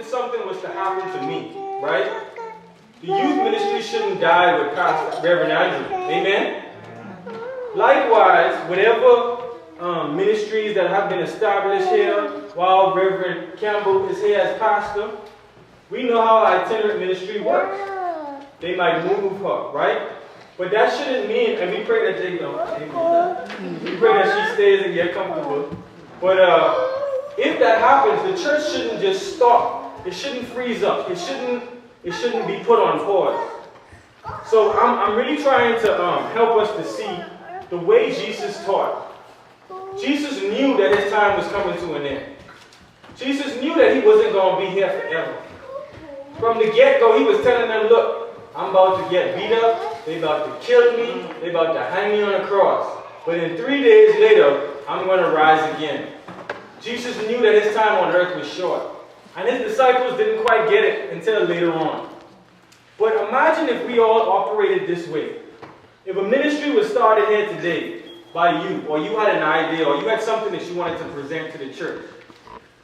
something was to happen to me, right? The youth ministry shouldn't die with Pastor Reverend Andrew. Amen? Likewise, whatever ministries that have been established here while Reverend Campbell is here as pastor, we know how itinerant ministry works. They might move her, right? But that shouldn't mean, and we pray that we pray that she stays and get comfortable. But if that happens, the church shouldn't just stop. It shouldn't freeze up. It shouldn't be put on pause. So I'm really trying to help us to see the way Jesus taught. Jesus knew that his time was coming to an end. Jesus knew that he wasn't going to be here forever. From the get-go, he was telling them, look, I'm about to get beat up. They're about to kill me. They're about to hang me on a cross. But in 3 days later, I'm going to rise again. Jesus knew that his time on earth was short. And his disciples didn't quite get it until later on. But imagine if we all operated this way. If a ministry was started here today by you, or you had an idea, or you had something that you wanted to present to the church,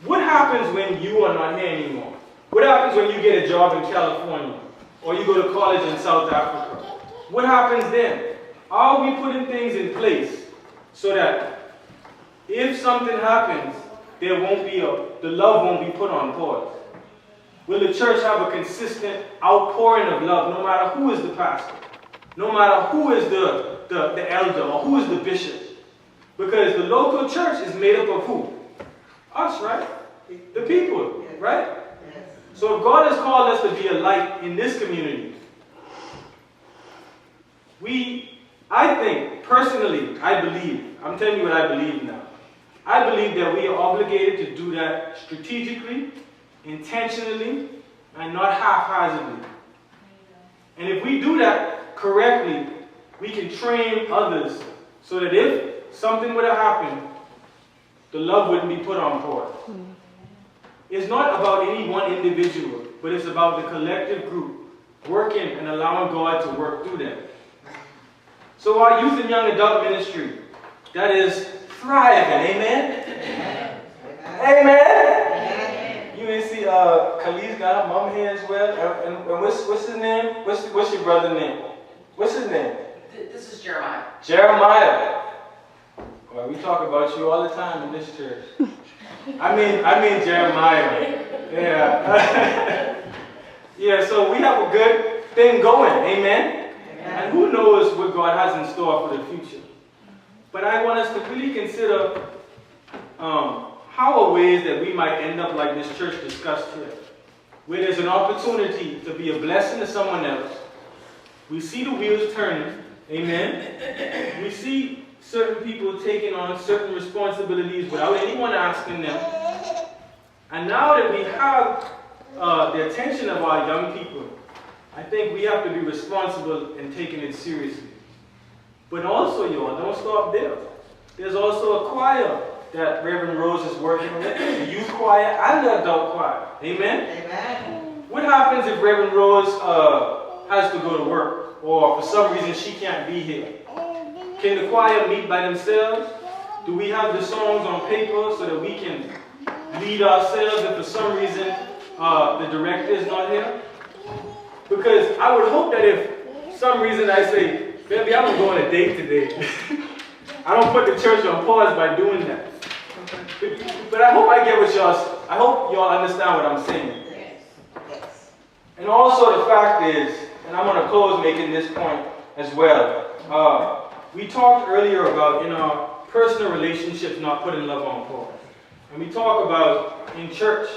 what happens when you are not here anymore? What happens when you get a job in California, or you go to college in South Africa? What happens then? Are we putting things in place so that if something happens, there won't be the love won't be put on pause? Will the church have a consistent outpouring of love, no matter who is the pastor, no matter who is the elder, or who is the bishop? Because the local church is made up of who? Us, right? The people, right? So if God has called us to be a light in this community, I think, personally, I believe, I'm telling you what I believe now. I believe that we are obligated to do that strategically, intentionally, and not haphazardly. And if we do that correctly, we can train others so that if something were to happen, the love wouldn't be put on pause. It's not about any one individual, but it's about the collective group working and allowing God to work through them. So our youth and young adult ministry, that is thriving, amen? Amen? You may see Khalid's got her mom here as well. And what's his name? What's your brother's name? What's his name? This is Jeremiah. Jeremiah. Well, we talk about you all the time in this church. I mean Jeremiah. Yeah. Yeah, so we have a good thing going, amen? And who knows what God has in store for the future. But I want us to really consider how are ways that we might end up like this church discussed here, where there's an opportunity to be a blessing to someone else. We see the wheels turning, amen? We see certain people taking on certain responsibilities without anyone asking them. And now that we have the attention of our young people, I think we have to be responsible in taking it seriously. But also, y'all, don't stop there. There's also a choir that Reverend Rose is working with, the youth choir and the adult choir. Amen? Amen. What happens if Reverend Rose has to go to work, or for some reason she can't be here? Can the choir meet by themselves? Do we have the songs on paper so that we can lead ourselves if for some reason the director is not here? Because I would hope that if for some reason I say, baby, I'm going on a date today, I don't put the church on pause by doing that. But I hope I get what I hope y'all understand what I'm saying. Yes. And also the fact is, and I'm going to close making this point as well. We talked earlier about in our personal relationships not putting love on pause. And we talk about in church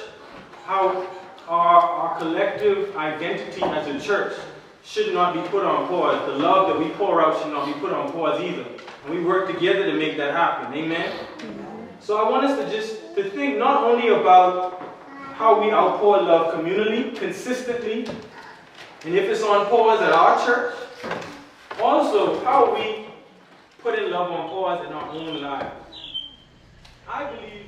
how our collective identity as a church should not be put on pause. The love that we pour out should not be put on pause either. And we work together to make that happen. Amen? So I want us to think not only about how we outpour love communally, consistently, and if it's on pause at our church, also how we put in love on pause in our own lives. I believe